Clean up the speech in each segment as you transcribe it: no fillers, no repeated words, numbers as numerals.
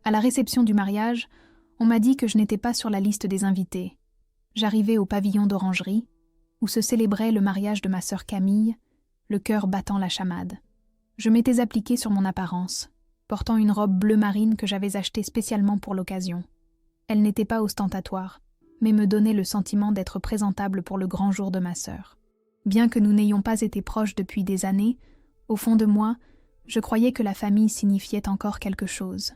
À la réception du mariage, on m'a dit que je n'étais pas sur la liste des invités. J'arrivais au pavillon d'orangerie, où se célébrait le mariage de ma sœur Camille, le cœur battant la chamade. Je m'étais appliquée sur mon apparence, portant une robe bleu marine que j'avais achetée spécialement pour l'occasion. Elle n'était pas ostentatoire, mais me donnait le sentiment d'être présentable pour le grand jour de ma sœur. Bien que nous n'ayons pas été proches depuis des années, au fond de moi, je croyais que la famille signifiait encore quelque chose.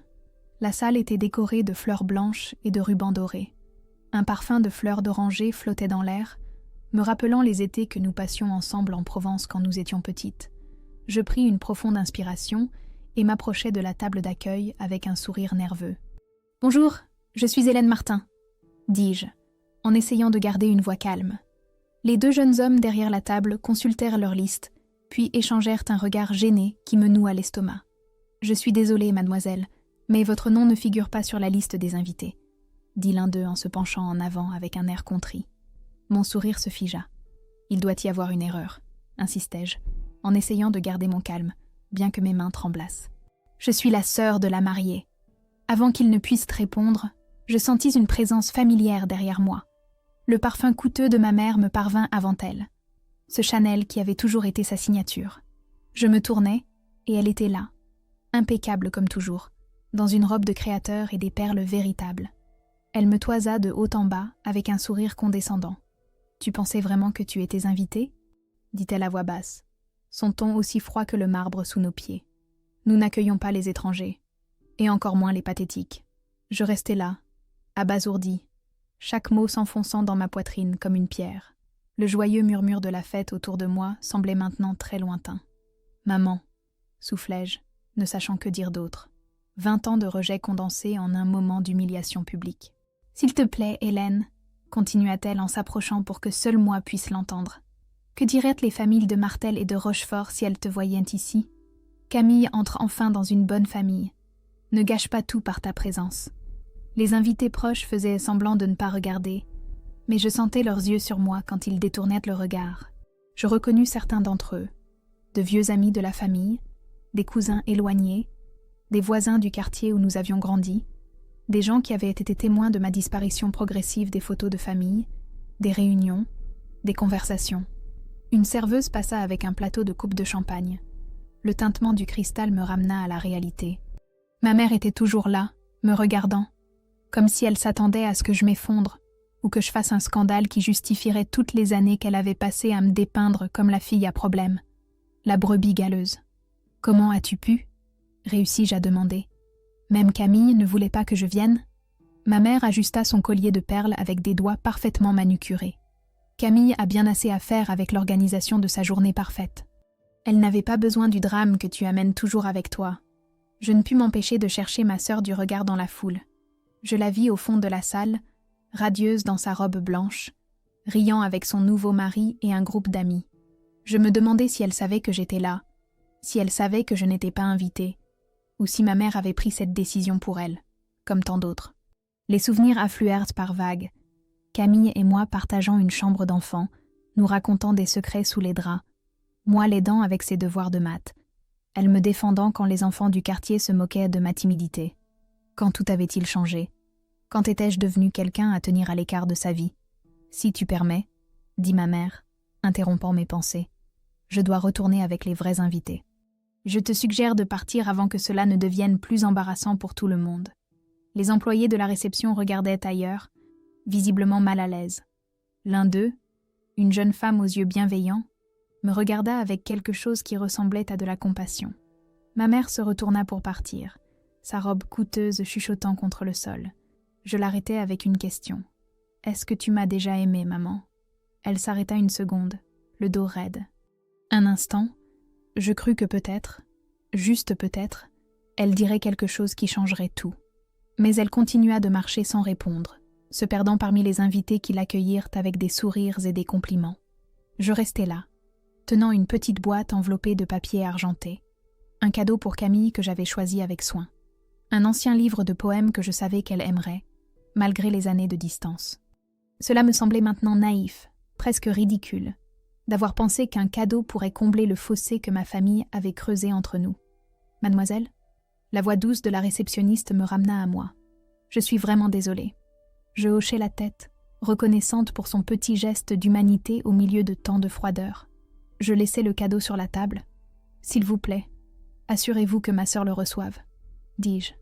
La salle était décorée de fleurs blanches et de rubans dorés. Un parfum de fleurs d'oranger flottait dans l'air, me rappelant les étés que nous passions ensemble en Provence quand nous étions petites. Je pris une profonde inspiration et m'approchai de la table d'accueil avec un sourire nerveux. « Bonjour, je suis Hélène Martin », dis-je, en essayant de garder une voix calme. Les deux jeunes hommes derrière la table consultèrent leur liste, puis échangèrent un regard gêné qui me noua l'estomac. « Je suis désolée, mademoiselle, mais votre nom ne figure pas sur la liste des invités, » dit l'un d'eux en se penchant en avant avec un air contrit. Mon sourire se figea. « Il doit y avoir une erreur », insistai-je, en essayant de garder mon calme, bien que mes mains tremblassent. « Je suis la sœur de la mariée. » Avant qu'il ne puisse répondre, je sentis une présence familière derrière moi. Le parfum coûteux de ma mère me parvint avant elle. Ce Chanel qui avait toujours été sa signature. Je me tournai, et elle était là, impeccable comme toujours, dans une robe de créateur et des perles véritables. Elle me toisa de haut en bas avec un sourire condescendant. « Tu pensais vraiment que tu étais invitée ?» dit-elle à voix basse, son ton aussi froid que le marbre sous nos pieds. Nous n'accueillons pas les étrangers, et encore moins les pathétiques. Je restais là, abasourdi, chaque mot s'enfonçant dans ma poitrine comme une pierre. Le joyeux murmure de la fête autour de moi semblait maintenant très lointain. « Maman », soufflai-je, ne sachant que dire d'autre. 20 ans de rejet condensés en un moment d'humiliation publique. « S'il te plaît, Hélène », continua-t-elle en s'approchant pour que seul moi puisse l'entendre. « Que diraient les familles de Martel et de Rochefort si elles te voyaient ici ? Camille entre enfin dans une bonne famille. Ne gâche pas tout par ta présence. » Les invités proches faisaient semblant de ne pas regarder, mais je sentais leurs yeux sur moi quand ils détournaient le regard. Je reconnus certains d'entre eux, de vieux amis de la famille, des cousins éloignés, des voisins du quartier où nous avions grandi, des gens qui avaient été témoins de ma disparition progressive des photos de famille, des réunions, des conversations. Une serveuse passa avec un plateau de coupes de champagne. Le tintement du cristal me ramena à la réalité. Ma mère était toujours là, me regardant, comme si elle s'attendait à ce que je m'effondre ou que je fasse un scandale qui justifierait toutes les années qu'elle avait passées à me dépeindre comme la fille à problème, la brebis galeuse. « Comment as-tu pu ?» réussis-je à demander. « Même Camille ne voulait pas que je vienne ?» Ma mère ajusta son collier de perles avec des doigts parfaitement manucurés. Camille a bien assez à faire avec l'organisation de sa journée parfaite. Elle n'avait pas besoin du drame que tu amènes toujours avec toi. Je ne pus m'empêcher de chercher ma sœur du regard dans la foule. Je la vis au fond de la salle, radieuse dans sa robe blanche, riant avec son nouveau mari et un groupe d'amis. Je me demandais si elle savait que j'étais là, si elle savait que je n'étais pas invitée, ou si ma mère avait pris cette décision pour elle, comme tant d'autres. Les souvenirs affluèrent par vagues. Camille et moi partageant une chambre d'enfant, nous racontant des secrets sous les draps, moi l'aidant avec ses devoirs de maths, elle me défendant quand les enfants du quartier se moquaient de ma timidité. Quand tout avait-il changé ? Quand étais-je devenue quelqu'un à tenir à l'écart de sa vie ? Si tu permets, dit ma mère, interrompant mes pensées, je dois retourner avec les vrais invités. Je te suggère de partir avant que cela ne devienne plus embarrassant pour tout le monde. Les employés de la réception regardaient ailleurs, visiblement mal à l'aise. L'un d'eux, une jeune femme aux yeux bienveillants, me regarda avec quelque chose qui ressemblait à de la compassion. Ma mère se retourna pour partir, sa robe coûteuse chuchotant contre le sol. Je l'arrêtai avec une question. « Est-ce que tu m'as déjà aimée, maman ?» Elle s'arrêta une seconde, le dos raide. Un instant, je crus que peut-être, juste peut-être, elle dirait quelque chose qui changerait tout. Mais elle continua de marcher sans répondre, se perdant parmi les invités qui l'accueillirent avec des sourires et des compliments. Je restai là, tenant une petite boîte enveloppée de papier argenté, un cadeau pour Camille que j'avais choisi avec soin, un ancien livre de poèmes que je savais qu'elle aimerait, malgré les années de distance. Cela me semblait maintenant naïf, presque ridicule, d'avoir pensé qu'un cadeau pourrait combler le fossé que ma famille avait creusé entre nous. « Mademoiselle ?» La voix douce de la réceptionniste me ramena à moi. « Je suis vraiment désolée. » Je hochai la tête, reconnaissante pour son petit geste d'humanité au milieu de tant de froideur. Je laissai le cadeau sur la table. « S'il vous plaît, assurez-vous que ma sœur le reçoive, » dis-je.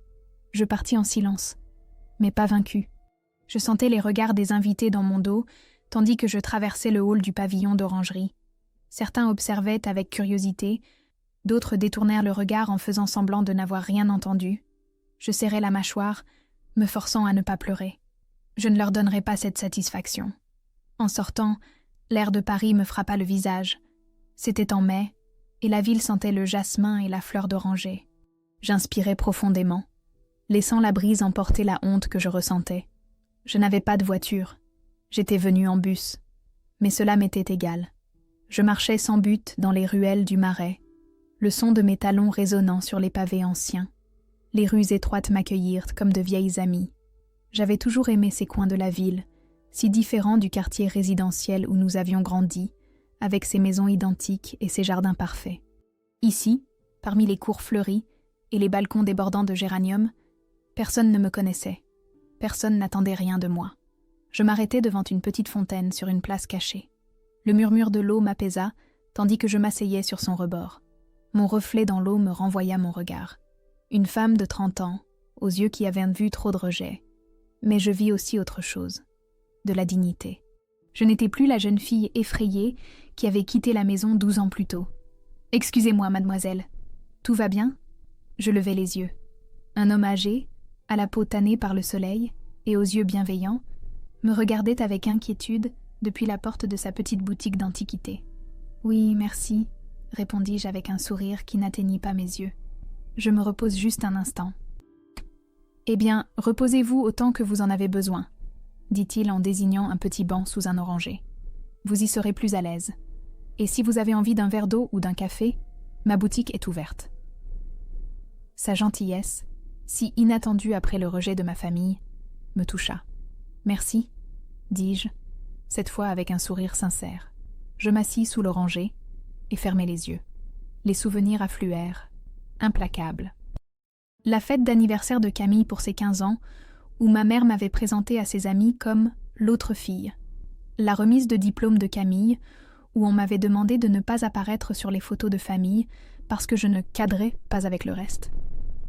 Je partis en silence, mais pas vaincue. Je sentais les regards des invités dans mon dos, tandis que je traversais le hall du pavillon d'orangerie. Certains observaient avec curiosité, d'autres détournèrent le regard en faisant semblant de n'avoir rien entendu. Je serrai la mâchoire, me forçant à ne pas pleurer. Je ne leur donnerai pas cette satisfaction. En sortant, l'air de Paris me frappa le visage. C'était en mai, et la ville sentait le jasmin et la fleur d'oranger. J'inspirais profondément, laissant la brise emporter la honte que je ressentais. Je n'avais pas de voiture. J'étais venue en bus. Mais cela m'était égal. Je marchais sans but dans les ruelles du Marais, le son de mes talons résonnant sur les pavés anciens. Les rues étroites m'accueillirent comme de vieilles amies. J'avais toujours aimé ces coins de la ville, si différents du quartier résidentiel où nous avions grandi, avec ses maisons identiques et ses jardins parfaits. Ici, parmi les cours fleuries et les balcons débordants de géraniums, personne ne me connaissait. Personne n'attendait rien de moi. Je m'arrêtai devant une petite fontaine sur une place cachée. Le murmure de l'eau m'apaisa, tandis que je m'asseyais sur son rebord. Mon reflet dans l'eau me renvoya mon regard. Une femme de 30 ans, aux yeux qui avaient vu trop de rejet. Mais je vis aussi autre chose, de la dignité. Je n'étais plus la jeune fille effrayée qui avait quitté la maison 12 ans plus tôt. « Excusez-moi, mademoiselle. Tout va bien ?» Je levai les yeux. Un homme âgé, à la peau tannée par le soleil et aux yeux bienveillants, me regardait avec inquiétude depuis la porte de sa petite boutique d'antiquités. « Oui, merci », répondis-je avec un sourire qui n'atteignit pas mes yeux. « Je me repose juste un instant. »« Eh bien, reposez-vous autant que vous en avez besoin, » dit-il en désignant un petit banc sous un oranger. « Vous y serez plus à l'aise. Et si vous avez envie d'un verre d'eau ou d'un café, ma boutique est ouverte. » Sa gentillesse, si inattendue après le rejet de ma famille, me toucha. « Merci, » dis-je, cette fois avec un sourire sincère. Je m'assis sous l'oranger et fermai les yeux. Les souvenirs affluèrent, implacables. La fête d'anniversaire de Camille pour ses 15 ans, où ma mère m'avait présentée à ses amis comme l'autre fille. La remise de diplôme de Camille, où on m'avait demandé de ne pas apparaître sur les photos de famille parce que je ne cadrais pas avec le reste.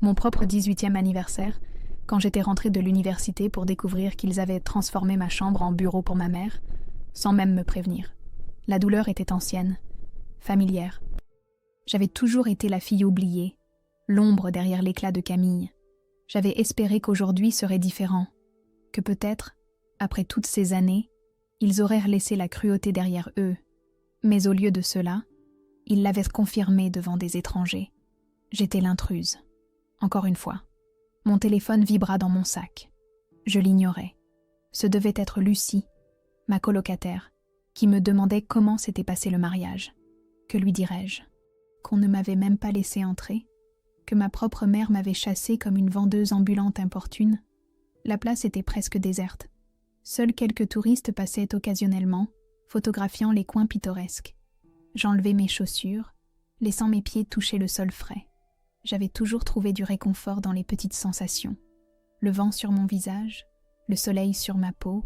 Mon propre 18e anniversaire, quand j'étais rentrée de l'université pour découvrir qu'ils avaient transformé ma chambre en bureau pour ma mère, sans même me prévenir. La douleur était ancienne, familière. J'avais toujours été la fille oubliée, l'ombre derrière l'éclat de Camille. J'avais espéré qu'aujourd'hui serait différent, que peut-être, après toutes ces années, ils auraient laissé la cruauté derrière eux. Mais au lieu de cela, ils l'avaient confirmé devant des étrangers. J'étais l'intruse. Encore une fois. Mon téléphone vibra dans mon sac. Je l'ignorais. Ce devait être Lucie, ma colocataire, qui me demandait comment s'était passé le mariage. Que lui dirais-je? Qu'on ne m'avait même pas laissé entrer? Que ma propre mère m'avait chassée comme une vendeuse ambulante importune? La place était presque déserte. Seuls quelques touristes passaient occasionnellement, photographiant les coins pittoresques. J'enlevai mes chaussures, laissant mes pieds toucher le sol frais. J'avais toujours trouvé du réconfort dans les petites sensations. Le vent sur mon visage, le soleil sur ma peau,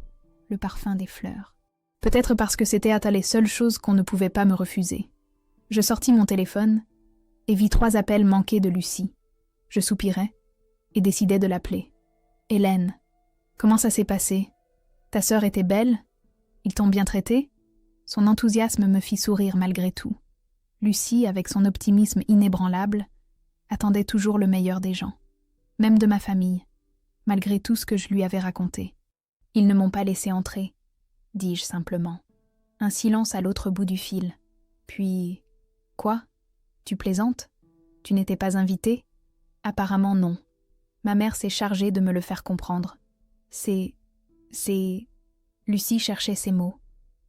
le parfum des fleurs. Peut-être parce que c'était à les seules choses qu'on ne pouvait pas me refuser. Je sortis mon téléphone et vis 3 appels manqués de Lucie. Je soupirai et décidai de l'appeler. « Hélène, comment ça s'est passé? Ta sœur était belle? Ils t'ont bien traité ?» Son enthousiasme me fit sourire malgré tout. Lucie, avec son optimisme inébranlable, attendait toujours le meilleur des gens, même de ma famille, malgré tout ce que je lui avais raconté. « Ils ne m'ont pas laissé entrer, » dis-je simplement. Un silence à l'autre bout du fil. Puis, « Quoi? Tu plaisantes? Tu n'étais pas invitée? » Apparemment non. Ma mère s'est chargée de me le faire comprendre. C'est... Lucie cherchait ses mots,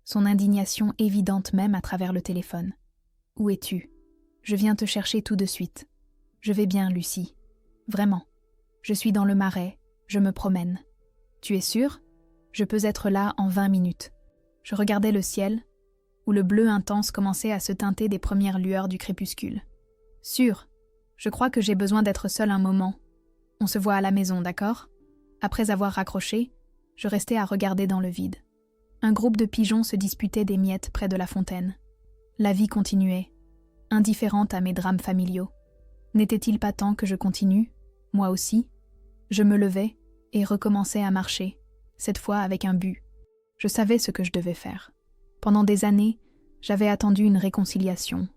son indignation évidente même à travers le téléphone. « Où es-tu? Je viens te chercher tout de suite. Je vais bien, Lucie. Vraiment. Je suis dans le Marais, je me promène. Tu es sûre? Je peux être là en 20 minutes. » Je regardais le ciel, où le bleu intense commençait à se teinter des premières lueurs du crépuscule. « Sûre, Je crois que j'ai besoin d'être seule un moment. On se voit à la maison, d'accord ? Après avoir raccroché, je restais à regarder dans le vide. Un groupe de pigeons se disputait des miettes près de la fontaine. La vie continuait, indifférente à mes drames familiaux. N'était-il pas temps que je continue, moi aussi ? Je me levai et recommençai à marcher, cette fois avec un but. Je savais ce que je devais faire. Pendant des années, j'avais attendu une réconciliation,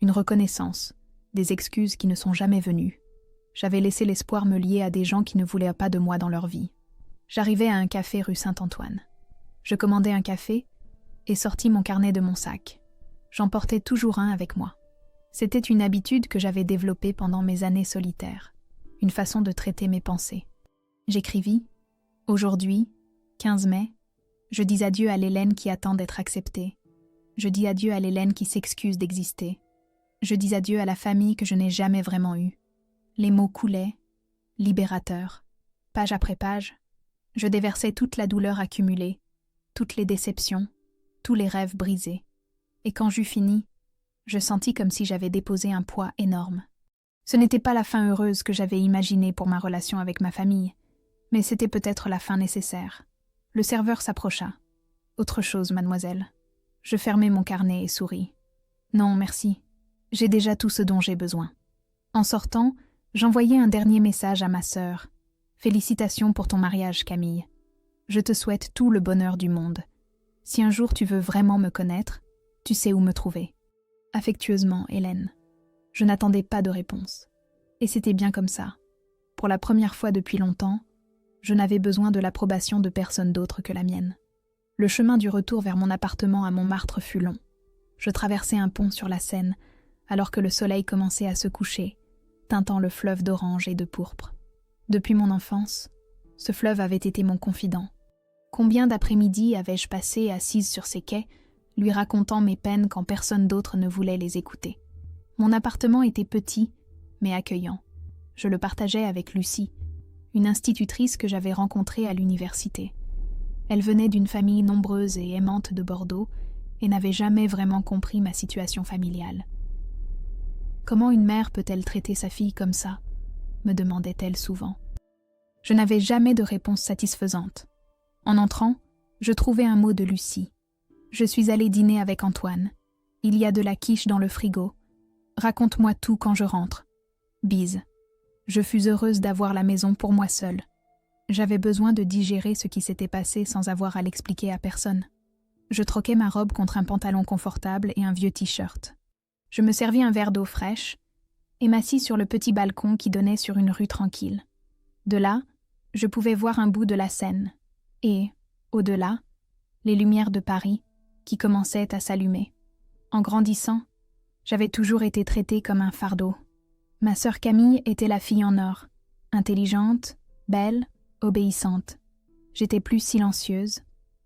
une reconnaissance, des excuses qui ne sont jamais venues. J'avais laissé l'espoir me lier à des gens qui ne voulaient pas de moi dans leur vie. J'arrivai à un café rue Saint-Antoine. Je commandai un café et sortis mon carnet de mon sac. J'en portais toujours un avec moi. C'était une habitude que j'avais développée pendant mes années solitaires, une façon de traiter mes pensées. J'écrivis « Aujourd'hui, 15 mai, je dis adieu à l'Hélène qui attend d'être acceptée. Je dis adieu à l'Hélène qui s'excuse d'exister. Je dis adieu à la famille que je n'ai jamais vraiment eue. » Les mots coulaient, libérateurs. Page après page, je déversais toute la douleur accumulée, toutes les déceptions, tous les rêves brisés. Et quand j'eus fini, je sentis comme si j'avais déposé un poids énorme. Ce n'était pas la fin heureuse que j'avais imaginée pour ma relation avec ma famille, mais c'était peut-être la fin nécessaire. Le serveur s'approcha. « Autre chose, mademoiselle. » Je fermai mon carnet et souris. « Non, merci. J'ai déjà tout ce dont j'ai besoin. » En sortant, j'envoyai un dernier message à ma sœur. « Félicitations pour ton mariage, Camille. Je te souhaite tout le bonheur du monde. Si un jour tu veux vraiment me connaître, tu sais où me trouver. Affectueusement, Hélène. » Je n'attendais pas de réponse. Et c'était bien comme ça. Pour la première fois depuis longtemps, je n'avais besoin de l'approbation de personne d'autre que la mienne. Le chemin du retour vers mon appartement à Montmartre fut long. Je traversai un pont sur la Seine, alors que le soleil commençait à se coucher, teintant le fleuve d'orange et de pourpre. Depuis mon enfance, ce fleuve avait été mon confident. Combien d'après-midi avais-je passé assise sur ses quais, lui racontant mes peines quand personne d'autre ne voulait les écouter. Mon appartement était petit, mais accueillant. Je le partageais avec Lucie, une institutrice que j'avais rencontrée à l'université. Elle venait d'une famille nombreuse et aimante de Bordeaux et n'avait jamais vraiment compris ma situation familiale. « Comment une mère peut-elle traiter sa fille comme ça ?» me demandait-elle souvent. Je n'avais jamais de réponse satisfaisante. En entrant, je trouvai un mot de Lucie. « Je suis allée dîner avec Antoine. Il y a de la quiche dans le frigo. Raconte-moi tout quand je rentre. Bise. » Je fus heureuse d'avoir la maison pour moi seule. J'avais besoin de digérer ce qui s'était passé sans avoir à l'expliquer à personne. Je troquai ma robe contre un pantalon confortable et un vieux t-shirt. Je me servis un verre d'eau fraîche et m'assis sur le petit balcon qui donnait sur une rue tranquille. De là, je pouvais voir un bout de la Seine et, au-delà, les lumières de Paris qui commençaient à s'allumer. En grandissant, j'avais toujours été traitée comme un fardeau. Ma sœur Camille était la fille en or, intelligente, belle, obéissante. J'étais plus silencieuse,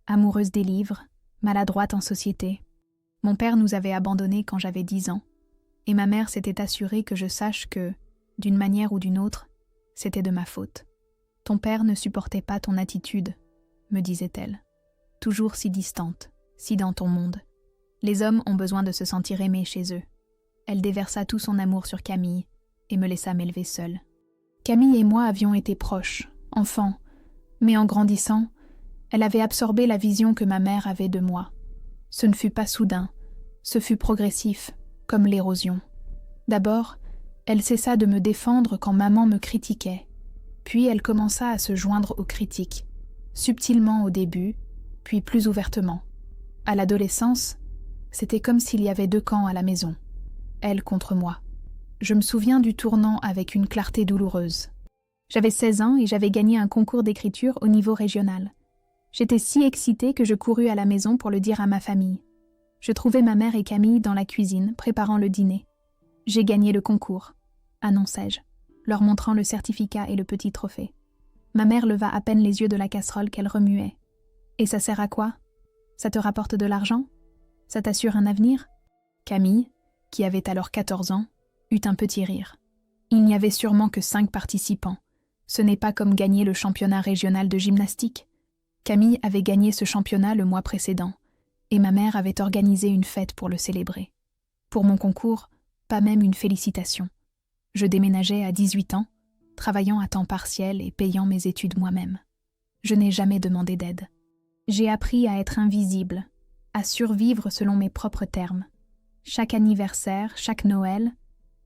amoureuse des livres, maladroite en société. Mon père nous avait abandonnés quand j'avais 10 ans, et ma mère s'était assurée que je sache que, d'une manière ou d'une autre, c'était de ma faute. « Ton père ne supportait pas ton attitude, » me disait-elle. « Toujours si distante, si dans ton monde. Les hommes ont besoin de se sentir aimés chez eux. » Elle déversa tout son amour sur Camille et me laissa m'élever seule. Camille et moi avions été proches, enfants, mais en grandissant, elle avait absorbé la vision que ma mère avait de moi. Ce ne fut pas soudain, ce fut progressif, comme l'érosion. D'abord, elle cessa de me défendre quand maman me critiquait, puis elle commença à se joindre aux critiques, subtilement au début, puis plus ouvertement. À l'adolescence, c'était comme s'il y avait 2 camps à la maison, elle contre moi. Je me souviens du tournant avec une clarté douloureuse. J'avais 16 ans et j'avais gagné un concours d'écriture au niveau régional. J'étais si excitée que je courus à la maison pour le dire à ma famille. Je trouvai ma mère et Camille dans la cuisine, préparant le dîner. « J'ai gagné le concours », annonçai-je, leur montrant le certificat et le petit trophée. Ma mère leva à peine les yeux de la casserole qu'elle remuait. « Et ça sert à quoi ? Ça te rapporte de l'argent ? Ça t'assure un avenir ?» Camille, qui avait alors 14 ans, eut un petit rire. Il n'y avait sûrement que 5 participants. Ce n'est pas comme gagner le championnat régional de gymnastique. Camille avait gagné ce championnat le mois précédent, et ma mère avait organisé une fête pour le célébrer. Pour mon concours, pas même une félicitation. Je déménageais à 18 ans, travaillant à temps partiel et payant mes études moi-même. Je n'ai jamais demandé d'aide. J'ai appris à être invisible, à survivre selon mes propres termes. Chaque anniversaire, chaque Noël,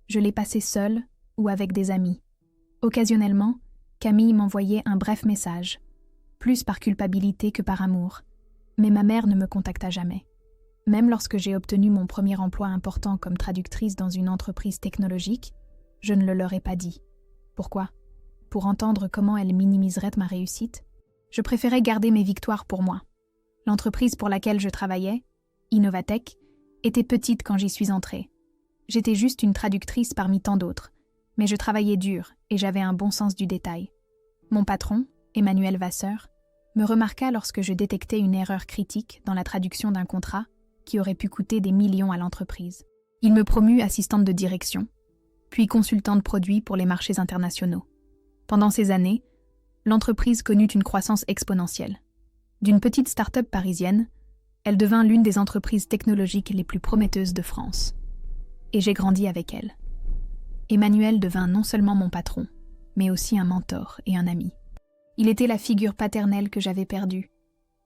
je l'ai passé seule ou avec des amis. Occasionnellement, Camille m'envoyait un bref message, plus par culpabilité que par amour, mais ma mère ne me contacta jamais. Même lorsque j'ai obtenu mon premier emploi important comme traductrice dans une entreprise technologique, je ne le leur ai pas dit. Pourquoi ? Pour entendre comment elles minimiseraient ma réussite ? Je préférais garder mes victoires pour moi. L'entreprise pour laquelle je travaillais, Innovatech, était petite quand j'y suis entrée. J'étais juste une traductrice parmi tant d'autres, mais je travaillais dur et j'avais un bon sens du détail. Mon patron, Emmanuel Vasseur, me remarqua lorsque je détectais une erreur critique dans la traduction d'un contrat qui aurait pu coûter des millions à l'entreprise. Il me promut assistante de direction, puis consultante produit pour les marchés internationaux. Pendant ces années, l'entreprise connut une croissance exponentielle. D'une petite start-up parisienne, elle devint l'une des entreprises technologiques les plus prometteuses de France. Et j'ai grandi avec elle. Emmanuel devint non seulement mon patron, mais aussi un mentor et un ami. Il était la figure paternelle que j'avais perdue,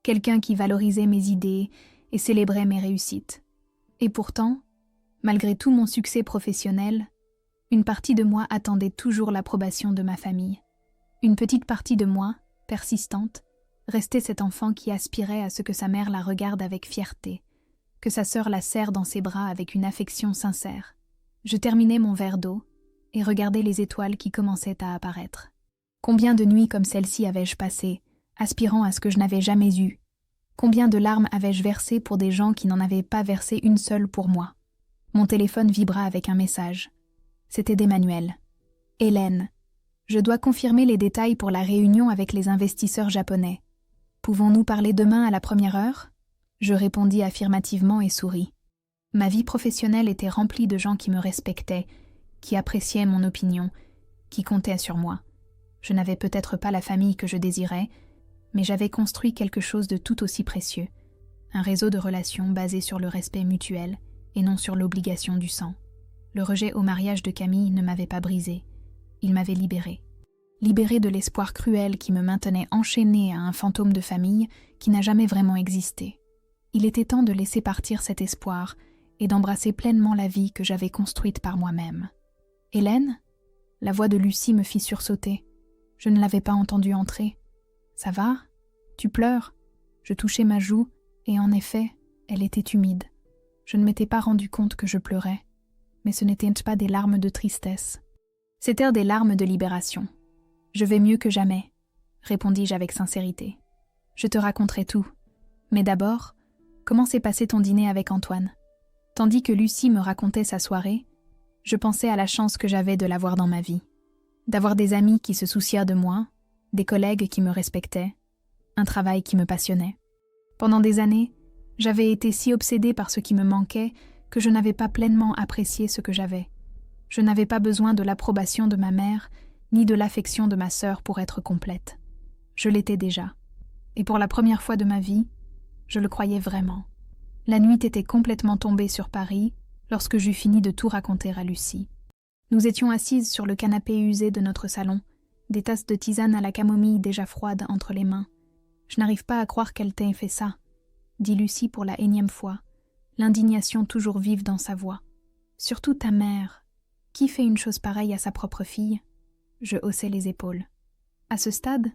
quelqu'un qui valorisait mes idées et célébrait mes réussites. Et pourtant, malgré tout mon succès professionnel, une partie de moi attendait toujours l'approbation de ma famille. Une petite partie de moi, persistante, restait cet enfant qui aspirait à ce que sa mère la regarde avec fierté, que sa sœur la serre dans ses bras avec une affection sincère. Je terminais mon verre d'eau et regardais les étoiles qui commençaient à apparaître. Combien de nuits comme celle-ci avais-je passé, aspirant à ce que je n'avais jamais eu? Combien de larmes avais-je versées pour des gens qui n'en avaient pas versé une seule pour moi? Mon téléphone vibra avec un message. C'était d'Emmanuel. « Hélène, je dois confirmer les détails pour la réunion avec les investisseurs japonais. Pouvons-nous parler demain à la première heure ?» Je répondis affirmativement et souris. Ma vie professionnelle était remplie de gens qui me respectaient, qui appréciaient mon opinion, qui comptaient sur moi. Je n'avais peut-être pas la famille que je désirais, mais j'avais construit quelque chose de tout aussi précieux, un réseau de relations basé sur le respect mutuel et non sur l'obligation du sang. Le rejet au mariage de Camille ne m'avait pas brisé, il m'avait libérée. Libérée de l'espoir cruel qui me maintenait enchaînée à un fantôme de famille qui n'a jamais vraiment existé. Il était temps de laisser partir cet espoir et d'embrasser pleinement la vie que j'avais construite par moi-même. « Hélène ?» La voix de Lucie me fit sursauter. Je ne l'avais pas entendue entrer. « Ça va ? Tu pleures ?» Je touchai ma joue et en effet, elle était humide. Je ne m'étais pas rendu compte que je pleurais, mais ce n'étaient pas des larmes de tristesse. C'étaient des larmes de libération. « Je vais mieux que jamais », répondis-je avec sincérité. « Je te raconterai tout. Mais d'abord, comment s'est passé ton dîner avec Antoine ?» Tandis que Lucie me racontait sa soirée, je pensais à la chance que j'avais de l'avoir dans ma vie. D'avoir des amis qui se soucièrent de moi, des collègues qui me respectaient, un travail qui me passionnait. Pendant des années, j'avais été si obsédée par ce qui me manquait que je n'avais pas pleinement apprécié ce que j'avais. Je n'avais pas besoin de l'approbation de ma mère, ni de l'affection de ma sœur pour être complète. Je l'étais déjà. Et pour la première fois de ma vie, je le croyais vraiment. La nuit était complètement tombée sur Paris lorsque j'eus fini de tout raconter à Lucie. Nous étions assises sur le canapé usé de notre salon, des tasses de tisane à la camomille déjà froides entre les mains. « Je n'arrive pas à croire qu'elle t'ait fait ça », dit Lucie pour la énième fois, l'indignation toujours vive dans sa voix. « Surtout ta mère. Qui fait une chose pareille à sa propre fille ?» Je haussai les épaules. À ce stade,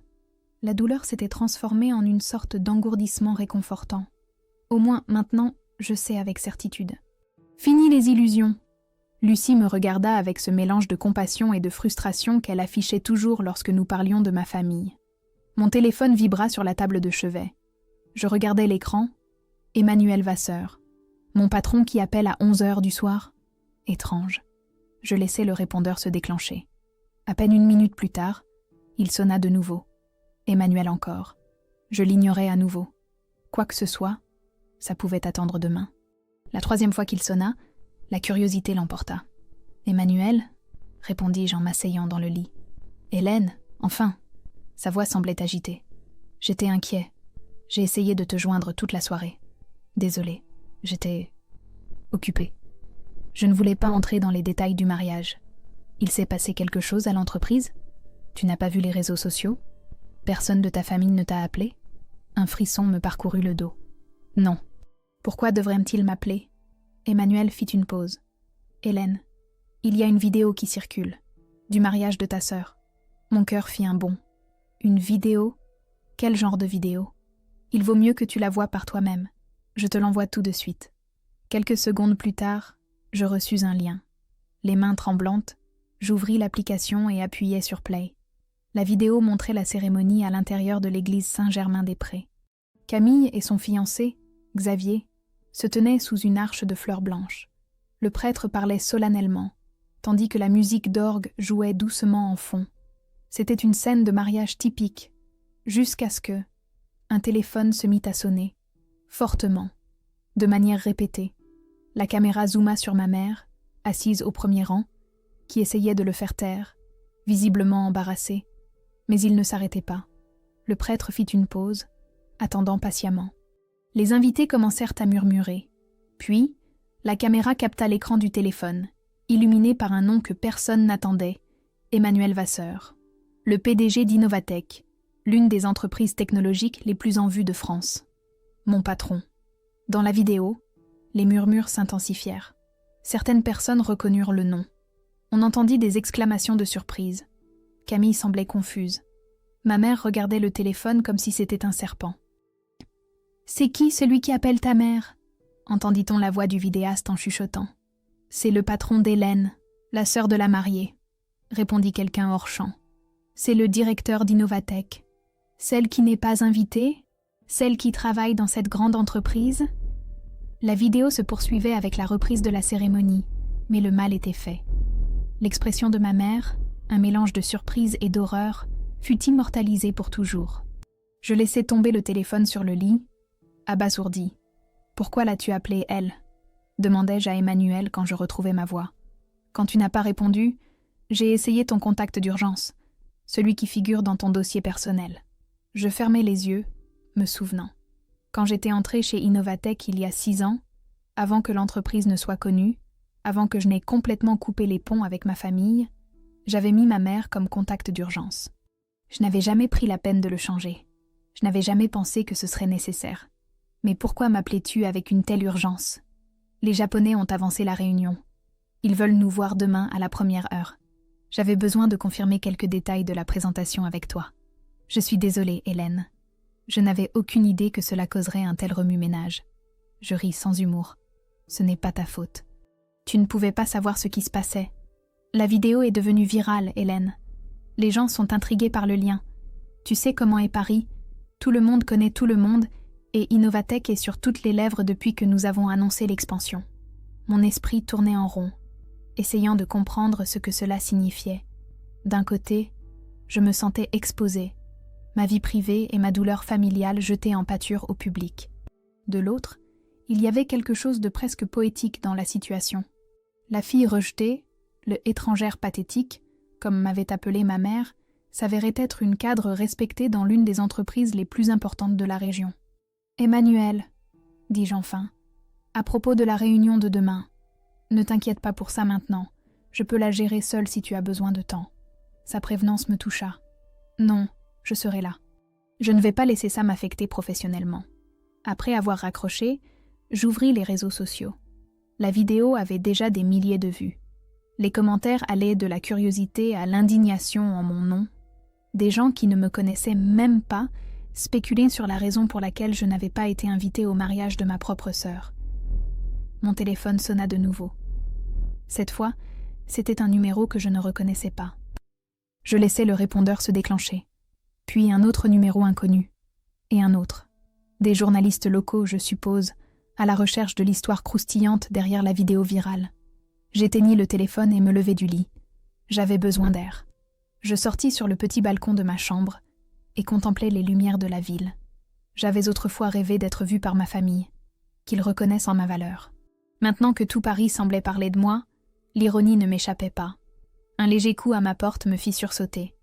la douleur s'était transformée en une sorte d'engourdissement réconfortant. Au moins, maintenant, je sais avec certitude. Fini les illusions. Lucie me regarda avec ce mélange de compassion et de frustration qu'elle affichait toujours lorsque nous parlions de ma famille. Mon téléphone vibra sur la table de chevet. Je regardais l'écran. Emmanuel Vasseur. Mon patron qui appelle à 11h du soir. Étrange. Je laissai le répondeur se déclencher. À peine une minute plus tard, il sonna de nouveau. Emmanuel encore. Je l'ignorais à nouveau. Quoi que ce soit, ça pouvait attendre demain. La troisième fois qu'il sonna, la curiosité l'emporta. « Emmanuel ?» répondis-je en m'asseyant dans le lit. « Hélène, enfin !» Sa voix semblait agitée. J'étais inquiet. J'ai essayé de te joindre toute la soirée. Désolé, j'étais occupée. Je ne voulais pas entrer dans les détails du mariage. Il s'est passé quelque chose à l'entreprise? Tu n'as pas vu les réseaux sociaux? Personne de ta famille ne t'a appelé? Un frisson me parcourut le dos. Non. Pourquoi devrait-il m'appeler? Emmanuel fit une pause. Hélène, il y a une vidéo qui circule, du mariage de ta sœur. Mon cœur fit un bond. Une vidéo? Quel genre de vidéo? Il vaut mieux que tu la vois par toi-même. Je te l'envoie tout de suite. Quelques secondes plus tard, je reçus un lien. Les mains tremblantes, j'ouvris l'application et appuyai sur play. La vidéo montrait la cérémonie à l'intérieur de l'église Saint-Germain-des-Prés. Camille et son fiancé, Xavier, se tenaient sous une arche de fleurs blanches. Le prêtre parlait solennellement, tandis que la musique d'orgue jouait doucement en fond. C'était une scène de mariage typique, jusqu'à ce que un téléphone se mit à sonner, fortement, de manière répétée. La caméra zooma sur ma mère, assise au premier rang, qui essayait de le faire taire, visiblement embarrassée. Mais il ne s'arrêtait pas. Le prêtre fit une pause, attendant patiemment. Les invités commencèrent à murmurer. Puis, la caméra capta l'écran du téléphone, illuminé par un nom que personne n'attendait, Emmanuel Vasseur, le PDG d'Innovatech, l'une des entreprises technologiques les plus en vue de France. Mon patron. Dans la vidéo, les murmures s'intensifièrent. Certaines personnes reconnurent le nom. On entendit des exclamations de surprise. Camille semblait confuse. Ma mère regardait le téléphone comme si c'était un serpent. « C'est qui celui qui appelle ta mère ?» entendit-on la voix du vidéaste en chuchotant. « C'est le patron d'Hélène, la sœur de la mariée », répondit quelqu'un hors champ. « C'est le directeur d'Innovatech. Celle qui n'est pas invitée? Celle qui travaille dans cette grande entreprise ?» La vidéo se poursuivait avec la reprise de la cérémonie, mais le mal était fait. L'expression de ma mère, un mélange de surprise et d'horreur, fut immortalisée pour toujours. Je laissai tomber le téléphone sur le lit, abasourdi. « Pourquoi l'as-tu appelée, elle ?» demandai-je à Emmanuel quand je retrouvai ma voix. « Quand tu n'as pas répondu, j'ai essayé ton contact d'urgence, celui qui figure dans ton dossier personnel. » Je fermai les yeux, me souvenant. Quand j'étais entrée chez Innovatech il y a 6 ans, avant que l'entreprise ne soit connue, avant que je n'aie complètement coupé les ponts avec ma famille, j'avais mis ma mère comme contact d'urgence. Je n'avais jamais pris la peine de le changer. Je n'avais jamais pensé que ce serait nécessaire. Mais pourquoi m'appelais-tu avec une telle urgence? Les Japonais ont avancé la réunion. Ils veulent nous voir demain à la première heure. J'avais besoin de confirmer quelques détails de la présentation avec toi. Je suis désolée, Hélène. Je n'avais aucune idée que cela causerait un tel remue-ménage. Je ris sans humour. Ce n'est pas ta faute. Tu ne pouvais pas savoir ce qui se passait. La vidéo est devenue virale, Hélène. Les gens sont intrigués par le lien. Tu sais comment est Paris. Tout le monde connaît tout le monde et Innovatech est sur toutes les lèvres depuis que nous avons annoncé l'expansion. Mon esprit tournait en rond, essayant de comprendre ce que cela signifiait. D'un côté, je me sentais exposée, ma vie privée et ma douleur familiale jetées en pâture au public. De l'autre, il y avait quelque chose de presque poétique dans la situation. La fille rejetée, le étrangère pathétique, comme m'avait appelée ma mère, s'avérait être une cadre respectée dans l'une des entreprises les plus importantes de la région. « Emmanuel, dis-je enfin, à propos de la réunion de demain, ne t'inquiète pas pour ça maintenant, je peux la gérer seule si tu as besoin de temps. » Sa prévenance me toucha. Non, je serai là. Je ne vais pas laisser ça m'affecter professionnellement. Après avoir raccroché, j'ouvris les réseaux sociaux. La vidéo avait déjà des milliers de vues. Les commentaires allaient de la curiosité à l'indignation en mon nom. Des gens qui ne me connaissaient même pas spéculaient sur la raison pour laquelle je n'avais pas été invitée au mariage de ma propre sœur. Mon téléphone sonna de nouveau. Cette fois, c'était un numéro que je ne reconnaissais pas. Je laissai le répondeur se déclencher. Puis un autre numéro inconnu. Et un autre. Des journalistes locaux, je suppose, à la recherche de l'histoire croustillante derrière la vidéo virale. J'éteignis le téléphone et me levai du lit. J'avais besoin d'air. Je sortis sur le petit balcon de ma chambre et contemplai les lumières de la ville. J'avais autrefois rêvé d'être vue par ma famille, qu'ils reconnaissent en ma valeur. Maintenant que tout Paris semblait parler de moi, l'ironie ne m'échappait pas. Un léger coup à ma porte me fit sursauter.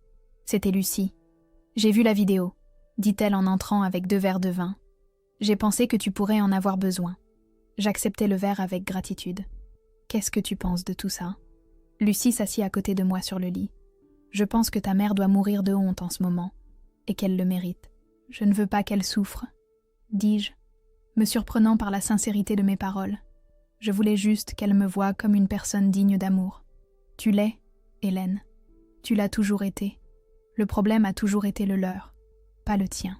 C'était Lucie. « J'ai vu la vidéo », dit-elle en entrant avec 2 verres de vin. « J'ai pensé que tu pourrais en avoir besoin. » J'acceptai le verre avec gratitude. « Qu'est-ce que tu penses de tout ça ?» Lucie s'assit à côté de moi sur le lit. Je pense que ta mère doit mourir de honte en ce moment, et qu'elle le mérite. Je ne veux pas qu'elle souffre, dis-je, me surprenant par la sincérité de mes paroles. Je voulais juste qu'elle me voie comme une personne digne d'amour. Tu l'es, Hélène. Tu l'as toujours été. Le problème a toujours été le leur, pas le tien.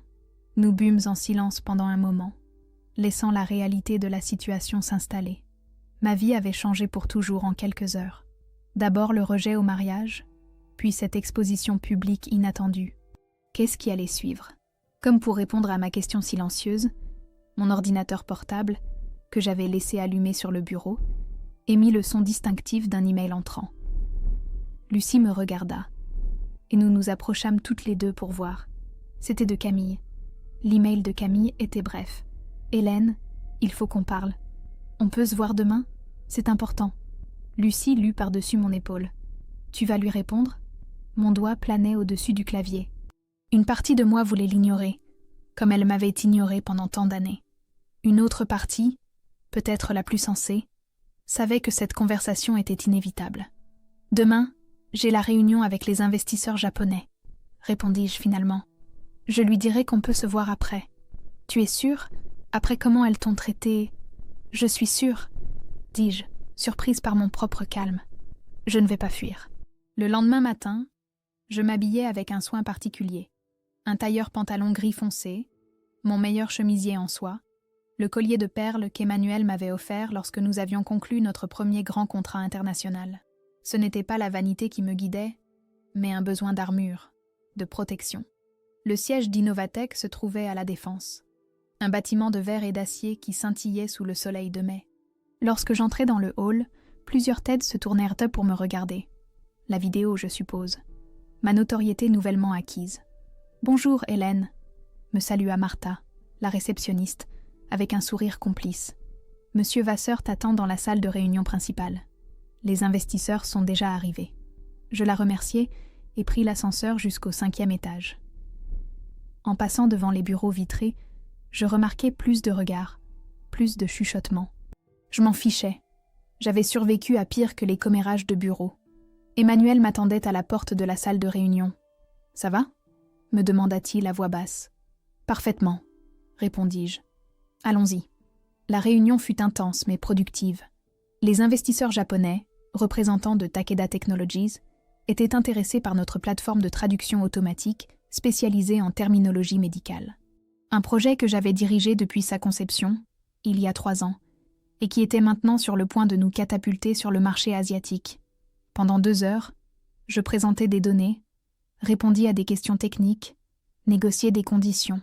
Nous bûmes en silence pendant un moment, laissant la réalité de la situation s'installer. Ma vie avait changé pour toujours en quelques heures. D'abord le rejet au mariage, puis cette exposition publique inattendue. Qu'est-ce qui allait suivre? Comme pour répondre à ma question silencieuse, mon ordinateur portable, que j'avais laissé allumer sur le bureau, émit le son distinctif d'un email entrant. Lucie me regarda, et nous nous approchâmes toutes les deux pour voir. C'était de Camille. L'email de Camille était bref. « Hélène, il faut qu'on parle. On peut se voir demain? C'est important. » Lucie lut par-dessus mon épaule. « Tu vas lui répondre ?» Mon doigt planait au-dessus du clavier. Une partie de moi voulait l'ignorer, comme elle m'avait ignoré pendant tant d'années. Une autre partie, peut-être la plus sensée, savait que cette conversation était inévitable. « Demain, j'ai la réunion avec les investisseurs japonais, » répondis-je finalement. « Je lui dirai qu'on peut se voir après. Tu es sûre? Après comment elles t'ont traité? »« Je suis sûre, » dis-je, surprise par mon propre calme. « Je ne vais pas fuir. » Le lendemain matin, je m'habillai avec un soin particulier. Un tailleur pantalon gris foncé, mon meilleur chemisier en soie, le collier de perles qu'Emmanuel m'avait offert lorsque nous avions conclu notre premier grand contrat international. Ce n'était pas la vanité qui me guidait, mais un besoin d'armure, de protection. Le siège d'Innovatech se trouvait à La Défense, un bâtiment de verre et d'acier qui scintillait sous le soleil de mai. Lorsque j'entrai dans le hall, plusieurs têtes se tournèrent pour me regarder. La vidéo, je suppose. Ma notoriété nouvellement acquise. « Bonjour, Hélène », me salua Martha, la réceptionniste, avec un sourire complice. « Monsieur Vasseur t'attend dans la salle de réunion principale. Les investisseurs sont déjà arrivés. » Je la remerciai et pris l'ascenseur jusqu'au 5e étage. En passant devant les bureaux vitrés, je remarquai plus de regards, plus de chuchotements. Je m'en fichais. J'avais survécu à pire que les commérages de bureaux. Emmanuel m'attendait à la porte de la salle de réunion. « Ça va ?» me demanda-t-il à voix basse. « Parfaitement », répondis-je. « Allons-y. » La réunion fut intense mais productive. Les investisseurs japonais, représentants de Takeda Technologies, étaient intéressés par notre plateforme de traduction automatique spécialisée en terminologie médicale. Un projet que j'avais dirigé depuis sa conception, il y a 3 ans, et qui était maintenant sur le point de nous catapulter sur le marché asiatique. Pendant 2 heures, je présentais des données, répondis à des questions techniques, négociais des conditions.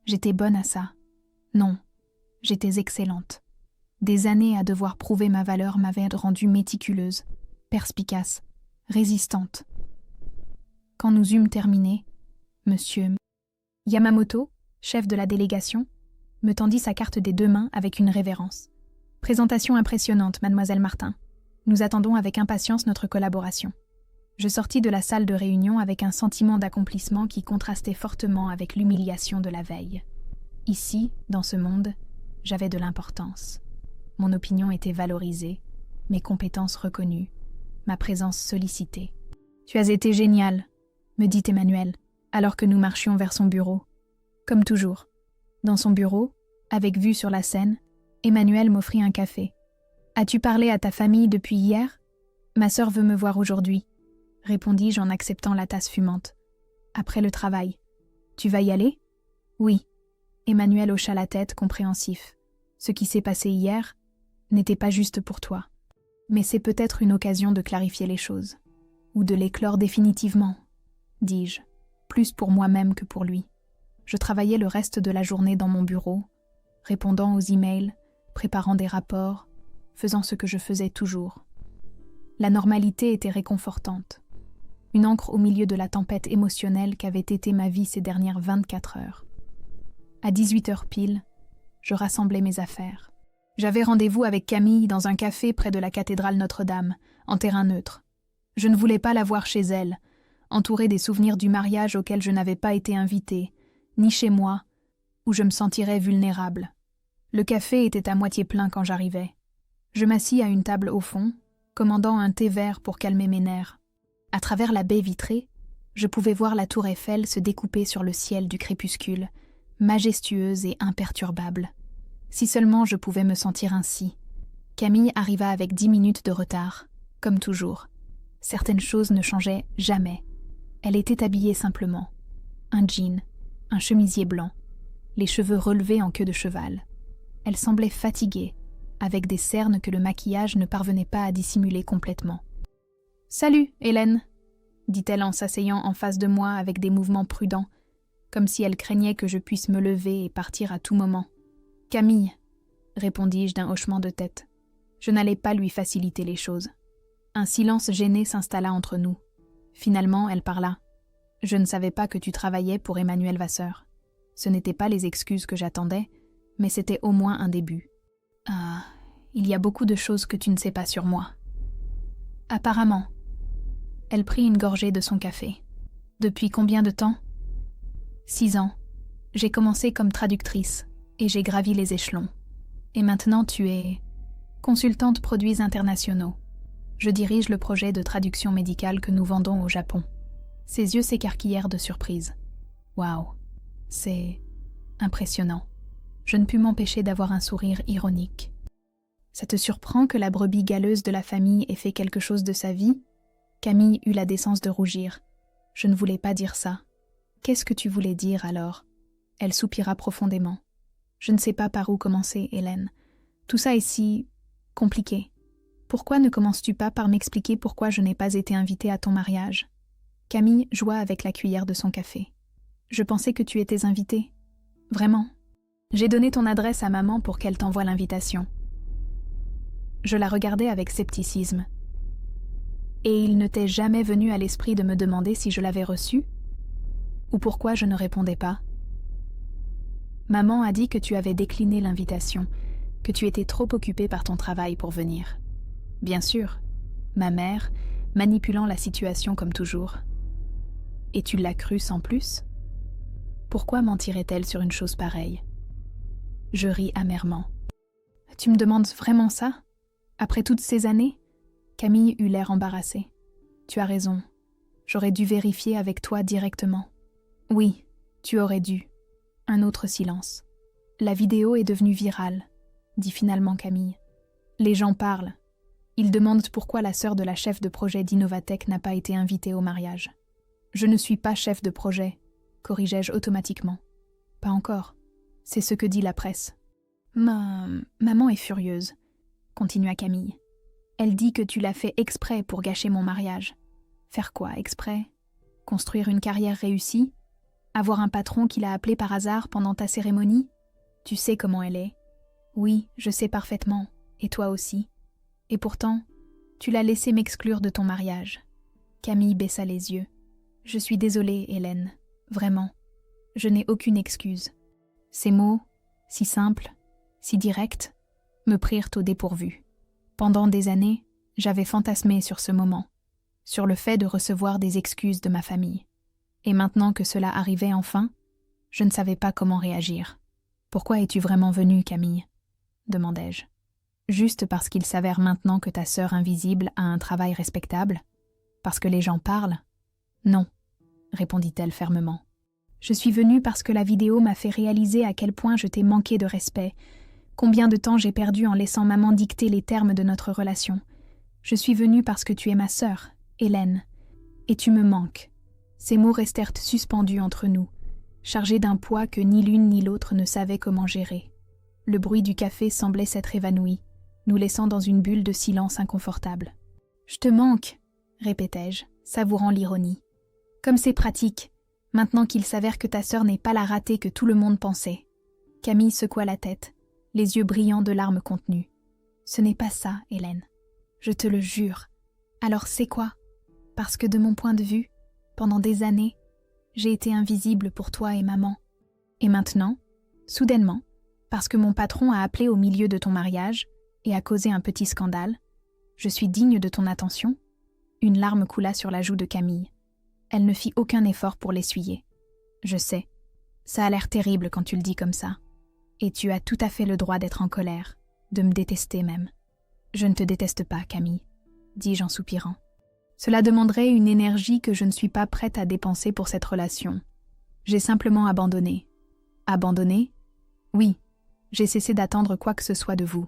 J'étais bonne à ça. Non, j'étais excellente. Des années à devoir prouver ma valeur m'avaient rendue méticuleuse, perspicace, résistante. Quand nous eûmes terminé, Monsieur Yamamoto, chef de la délégation, me tendit sa carte des 2 mains avec une révérence. « Présentation impressionnante, mademoiselle Martin. Nous attendons avec impatience notre collaboration. » Je sortis de la salle de réunion avec un sentiment d'accomplissement qui contrastait fortement avec l'humiliation de la veille. Ici, dans ce monde, j'avais de l'importance. Mon opinion était valorisée, mes compétences reconnues, ma présence sollicitée. « Tu as été génial, » me dit Emmanuel, alors que nous marchions vers son bureau. Comme toujours. Dans son bureau, avec vue sur la Seine, Emmanuel m'offrit un café. « As-tu parlé à ta famille depuis hier ? Ma sœur veut me voir aujourd'hui, » répondis-je en acceptant la tasse fumante. « Après le travail. Tu vas y aller ? » ?»« Oui. » Emmanuel hocha la tête, compréhensif. « Ce qui s'est passé hier n'était pas juste pour toi. Mais c'est peut-être une occasion de clarifier les choses. Ou de les clore définitivement, dis-je, plus pour moi-même que pour lui. Je travaillais le reste de la journée dans mon bureau, répondant aux emails, préparant des rapports, faisant ce que je faisais toujours. La normalité était réconfortante. Une ancre au milieu de la tempête émotionnelle qu'avait été ma vie ces dernières 24 heures. À 18h pile, je rassemblais mes affaires. J'avais rendez-vous avec Camille dans un café près de la cathédrale Notre-Dame, en terrain neutre. Je ne voulais pas la voir chez elle, entourée des souvenirs du mariage auquel je n'avais pas été invitée, ni chez moi, où je me sentirais vulnérable. Le café était à moitié plein quand j'arrivais. Je m'assis à une table au fond, commandant un thé vert pour calmer mes nerfs. À travers la baie vitrée, je pouvais voir la tour Eiffel se découper sur le ciel du crépuscule, majestueuse et imperturbable. Si seulement je pouvais me sentir ainsi. Camille arriva avec 10 minutes de retard, comme toujours. Certaines choses ne changeaient jamais. Elle était habillée simplement. Un jean, un chemisier blanc, les cheveux relevés en queue de cheval. Elle semblait fatiguée, avec des cernes que le maquillage ne parvenait pas à dissimuler complètement. « Salut, Hélène !» dit-elle en s'asseyant en face de moi avec des mouvements prudents, comme si elle craignait que je puisse me lever et partir à tout moment. « Camille !» répondis-je d'un hochement de tête. Je n'allais pas lui faciliter les choses. Un silence gêné s'installa entre nous. Finalement, elle parla. « Je ne savais pas que tu travaillais pour Emmanuel Vasseur. Ce n'étaient pas les excuses que j'attendais, mais c'était au moins un début. Ah, il y a beaucoup de choses que tu ne sais pas sur moi. » Apparemment. Elle prit une gorgée de son café. « Depuis combien de temps ? » 6 ans. J'ai commencé comme traductrice, et j'ai gravi les échelons. Et maintenant tu es consultante produits internationaux. Je dirige le projet de traduction médicale que nous vendons au Japon. Ses yeux s'écarquillèrent de surprise. Waouh, c'est impressionnant. Je ne pus m'empêcher d'avoir un sourire ironique. Ça te surprend que la brebis galeuse de la famille ait fait quelque chose de sa vie ? Camille eut la décence de rougir. Je ne voulais pas dire ça. Qu'est-ce que tu voulais dire alors ? Elle soupira profondément. Je ne sais pas par où commencer, Hélène. Tout ça est si compliqué. Pourquoi ne commences-tu pas par m'expliquer pourquoi je n'ai pas été invitée à ton mariage ? Camille joua avec la cuillère de son café. Je pensais que tu étais invitée. Vraiment. J'ai donné ton adresse à maman pour qu'elle t'envoie l'invitation. Je la regardais avec scepticisme. Et il ne t'est jamais venu à l'esprit de me demander si je l'avais reçue ? Ou pourquoi je ne répondais pas ? Maman a dit que tu avais décliné l'invitation, que tu étais trop occupée par ton travail pour venir. Bien sûr, ma mère, manipulant la situation comme toujours. Et tu l'as cru sans plus ? Pourquoi mentirait-elle sur une chose pareille ? Je ris amèrement. Tu me demandes vraiment ça ? Après toutes ces années ? Camille eut l'air embarrassée. Tu as raison. J'aurais dû vérifier avec toi directement. Oui, tu aurais dû. Un autre silence. La vidéo est devenue virale, dit finalement Camille. Les gens parlent. Ils demandent pourquoi la sœur de la chef de projet d'Innovatech n'a pas été invitée au mariage. Je ne suis pas chef de projet, corrigeai-je automatiquement. Pas encore. C'est ce que dit la presse. Maman est furieuse, continua Camille. Elle dit que tu l'as fait exprès pour gâcher mon mariage. Faire quoi, exprès ? Construire une carrière réussie ? Avoir un patron qui l'a appelé par hasard pendant ta cérémonie ? Tu sais comment elle est. Oui, je sais parfaitement, et toi aussi. Et pourtant, tu l'as laissé m'exclure de ton mariage. Camille baissa les yeux. Je suis désolée, Hélène, vraiment. Je n'ai aucune excuse. Ces mots, si simples, si directs, me prirent au dépourvu. Pendant des années, j'avais fantasmé sur ce moment, sur le fait de recevoir des excuses de ma famille. Et maintenant que cela arrivait enfin, je ne savais pas comment réagir. « Pourquoi es-tu vraiment venue, Camille ?» demandai-je. « Juste parce qu'il s'avère maintenant que ta sœur invisible a un travail respectable ? Parce que les gens parlent ? Non, répondit-elle fermement. Je suis venue parce que la vidéo m'a fait réaliser à quel point je t'ai manqué de respect, combien de temps j'ai perdu en laissant maman dicter les termes de notre relation. Je suis venue parce que tu es ma sœur, Hélène, et tu me manques. » Ces mots restèrent suspendus entre nous, chargés d'un poids que ni l'une ni l'autre ne savait comment gérer. Le bruit du café semblait s'être évanoui, nous laissant dans une bulle de silence inconfortable. « Je te manque, » répétai-je, savourant l'ironie. « Comme c'est pratique, maintenant qu'il s'avère que ta sœur n'est pas la ratée que tout le monde pensait. » Camille secoua la tête, les yeux brillants de larmes contenues. « Ce n'est pas ça, Hélène. Je te le jure. Alors c'est quoi ? Parce que de mon point de vue, pendant des années, j'ai été invisible pour toi et maman. Et maintenant, soudainement, parce que mon patron a appelé au milieu de ton mariage et a causé un petit scandale, je suis digne de ton attention ? » Une larme coula sur la joue de Camille. Elle ne fit aucun effort pour l'essuyer. « Je sais, ça a l'air terrible quand tu le dis comme ça. Et tu as tout à fait le droit d'être en colère, de me détester même. Je ne te déteste pas, Camille. dis-je en soupirant. Cela demanderait une énergie que je ne suis pas prête à dépenser pour cette relation. J'ai simplement abandonné. Abandonné ? Oui, j'ai cessé d'attendre quoi que ce soit de vous.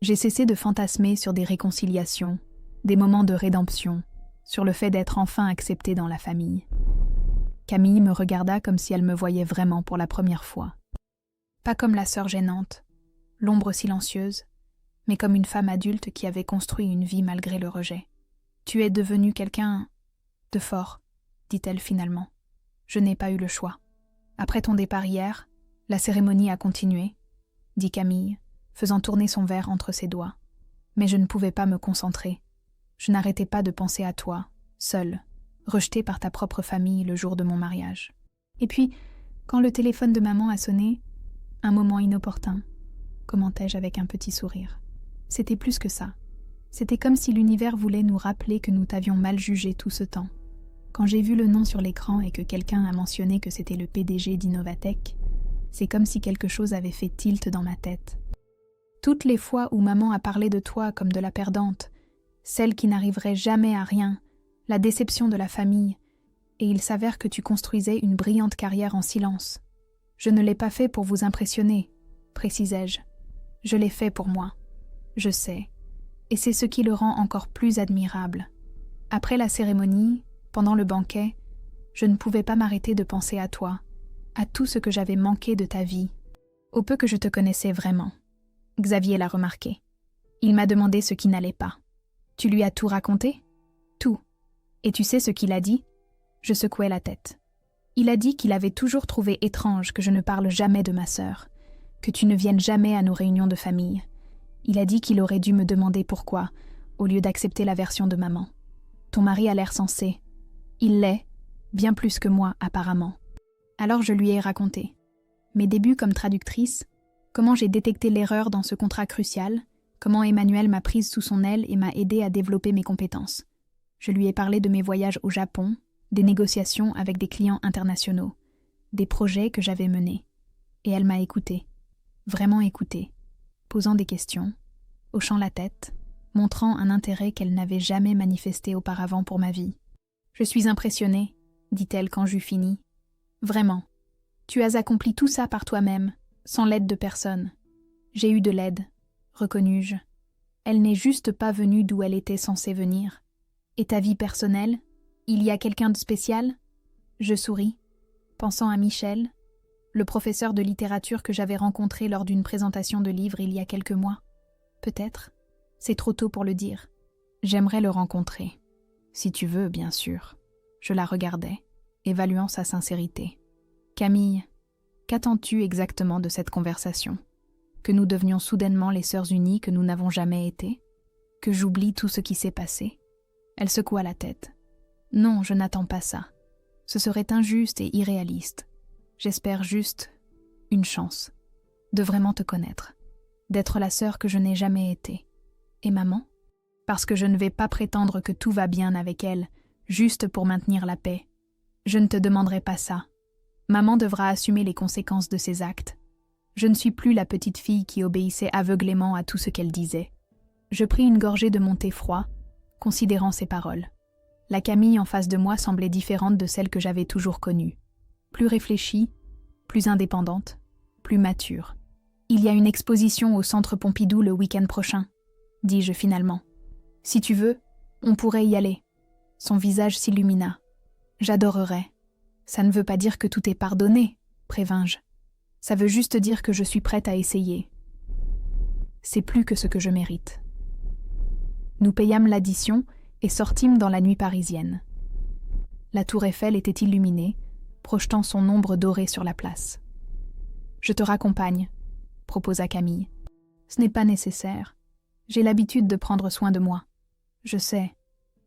J'ai cessé de fantasmer sur des réconciliations, des moments de rédemption, sur le fait d'être enfin acceptée dans la famille. Camille me regarda comme si elle me voyait vraiment pour la première fois. Pas comme la sœur gênante, l'ombre silencieuse, mais comme une femme adulte qui avait construit une vie malgré le rejet. « Tu es devenu quelqu'un de fort, » dit-elle finalement. « Je n'ai pas eu le choix. Après ton départ hier, la cérémonie a continué, » dit Camille, faisant tourner son verre entre ses doigts. Mais je ne pouvais pas me concentrer. Je n'arrêtais pas de penser à toi, seule, rejetée par ta propre famille le jour de mon mariage. Et puis, quand le téléphone de maman a sonné, un moment inopportun, commentai-je avec un petit sourire. C'était plus que ça. C'était comme si l'univers voulait nous rappeler que nous t'avions mal jugé tout ce temps. Quand j'ai vu le nom sur l'écran et que quelqu'un a mentionné que c'était le PDG d'Innovatech, c'est comme si quelque chose avait fait tilt dans ma tête. Toutes les fois où maman a parlé de toi comme de la perdante, celle qui n'arriverait jamais à rien, la déception de la famille, et il s'avère que tu construisais une brillante carrière en silence. Je ne l'ai pas fait pour vous impressionner, précisai-je. Je l'ai fait pour moi. Je sais. Et c'est ce qui le rend encore plus admirable. Après la cérémonie, pendant le banquet, je ne pouvais pas m'arrêter de penser à toi, à tout ce que j'avais manqué de ta vie, au peu que je te connaissais vraiment. Xavier l'a remarqué. Il m'a demandé ce qui n'allait pas. Tu lui as tout raconté ? Tout. Et tu sais ce qu'il a dit ? Je secouai la tête. Il a dit qu'il avait toujours trouvé étrange que je ne parle jamais de ma sœur, que tu ne viennes jamais à nos réunions de famille. Il a dit qu'il aurait dû me demander pourquoi, au lieu d'accepter la version de maman. Ton mari a l'air sensé. Il l'est, bien plus que moi, apparemment. Alors je lui ai raconté. Mes débuts comme traductrice, comment j'ai détecté l'erreur dans ce contrat crucial, comment Emmanuel m'a prise sous son aile et m'a aidé à développer mes compétences. Je lui ai parlé de mes voyages au Japon, des négociations avec des clients internationaux, des projets que j'avais menés. Et elle m'a écoutée, vraiment écoutée, posant des questions, hochant la tête, montrant un intérêt qu'elle n'avait jamais manifesté auparavant pour ma vie. « Je suis impressionnée, » dit-elle quand j'eus fini. « Vraiment. Tu as accompli tout ça par toi-même, sans l'aide de personne. J'ai eu de l'aide, reconnus-je. Elle n'est juste pas venue d'où elle était censée venir. Et ta vie personnelle, il y a quelqu'un de spécial ?» Je souris, pensant à Michel, le professeur de littérature que j'avais rencontré lors d'une présentation de livre il y a quelques mois. Peut-être. C'est trop tôt pour le dire. J'aimerais le rencontrer. Si tu veux, bien sûr. Je la regardais, évaluant sa sincérité. Camille, qu'attends-tu exactement de cette conversation ? Que nous devenions soudainement les sœurs unies que nous n'avons jamais été ? Que j'oublie tout ce qui s'est passé ? Elle secoua la tête. Non, je n'attends pas ça. Ce serait injuste et irréaliste. J'espère juste une chance de vraiment te connaître, d'être la sœur que je n'ai jamais été. Et maman ? Parce que je ne vais pas prétendre que tout va bien avec elle, juste pour maintenir la paix. Je ne te demanderai pas ça. Maman devra assumer les conséquences de ses actes. Je ne suis plus la petite fille qui obéissait aveuglément à tout ce qu'elle disait. Je pris une gorgée de mon thé froid, considérant ses paroles. La Camille en face de moi semblait différente de celle que j'avais toujours connue. Plus réfléchie, plus indépendante, plus mature. « Il y a une exposition au Centre Pompidou le week-end prochain, » dis-je finalement. « Si tu veux, on pourrait y aller. » Son visage s'illumina. « J'adorerais. Ça ne veut pas dire que tout est pardonné, » prévins-je. « Ça veut juste dire que je suis prête à essayer. C'est plus que ce que je mérite. » Nous payâmes l'addition et sortîmes dans la nuit parisienne. La tour Eiffel était illuminée, projetant son ombre dorée sur la place. « Je te raccompagne, » proposa Camille. « Ce n'est pas nécessaire. J'ai l'habitude de prendre soin de moi. Je sais,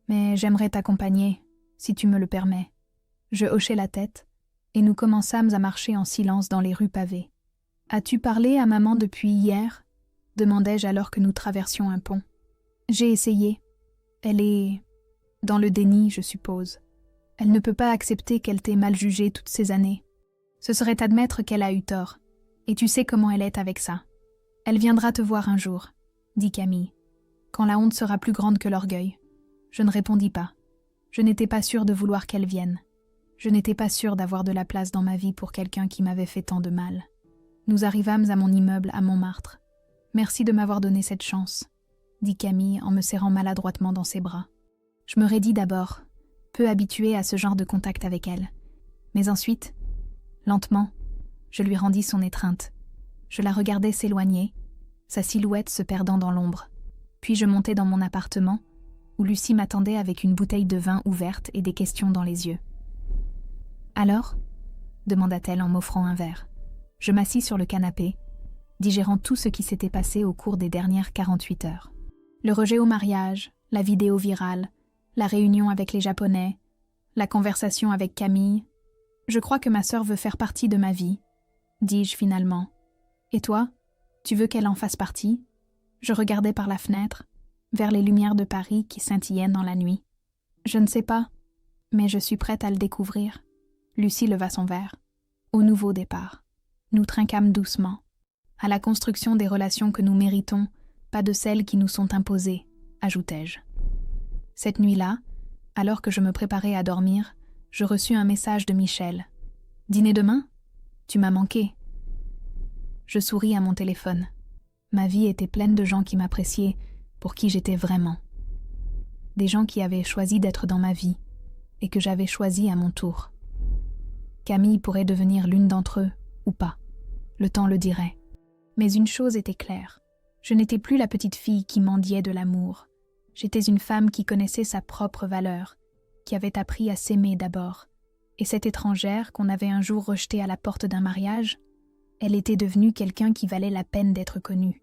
mais j'aimerais t'accompagner, si tu me le permets. » Je hochai la tête, et nous commençâmes à marcher en silence dans les rues pavées. « As-tu parlé à maman depuis hier ?» demandai-je alors que nous traversions un pont. « J'ai essayé. Elle est dans le déni, je suppose. Elle ne peut pas accepter qu'elle t'ait mal jugée toutes ces années. Ce serait admettre qu'elle a eu tort, et tu sais comment elle est avec ça. Elle viendra te voir un jour, dit Camille, quand la honte sera plus grande que l'orgueil. Je ne répondis pas. Je n'étais pas sûre de vouloir qu'elle vienne. Je n'étais pas sûre d'avoir de la place dans ma vie pour quelqu'un qui m'avait fait tant de mal. Nous arrivâmes à mon immeuble à Montmartre. « Merci de m'avoir donné cette chance », dit Camille en me serrant maladroitement dans ses bras. Je me raidis d'abord, peu habituée à ce genre de contact avec elle. Mais ensuite, lentement, je lui rendis son étreinte. Je la regardais s'éloigner, sa silhouette se perdant dans l'ombre. Puis je montai dans mon appartement, où Lucie m'attendait avec une bouteille de vin ouverte et des questions dans les yeux. « Alors » demanda-t-elle en m'offrant un verre. Je m'assis sur le canapé, digérant tout ce qui s'était passé au cours des dernières 48 heures. Le rejet au mariage, la vidéo virale, la réunion avec les Japonais, la conversation avec Camille. « Je crois que ma sœur veut faire partie de ma vie, » dis-je finalement. « Et toi, tu veux qu'elle en fasse partie ?» Je regardais par la fenêtre, vers les lumières de Paris qui scintillaient dans la nuit. « Je ne sais pas, mais je suis prête à le découvrir. » Lucie leva son verre. Au nouveau départ. Nous trinquâmes doucement. À la construction des relations que nous méritons, pas de celles qui nous sont imposées, ajoutai-je. Cette nuit-là, alors que je me préparais à dormir, je reçus un message de Michel. « Dîner demain ? Tu m'as manqué. » Je souris à mon téléphone. Ma vie était pleine de gens qui m'appréciaient, pour qui j'étais vraiment. Des gens qui avaient choisi d'être dans ma vie, et que j'avais choisi à mon tour. Camille pourrait devenir l'une d'entre eux, ou pas. Le temps le dirait. Mais une chose était claire. Je n'étais plus la petite fille qui mendiait de l'amour. J'étais une femme qui connaissait sa propre valeur, qui avait appris à s'aimer d'abord. Et cette étrangère qu'on avait un jour rejetée à la porte d'un mariage, elle était devenue quelqu'un qui valait la peine d'être connue.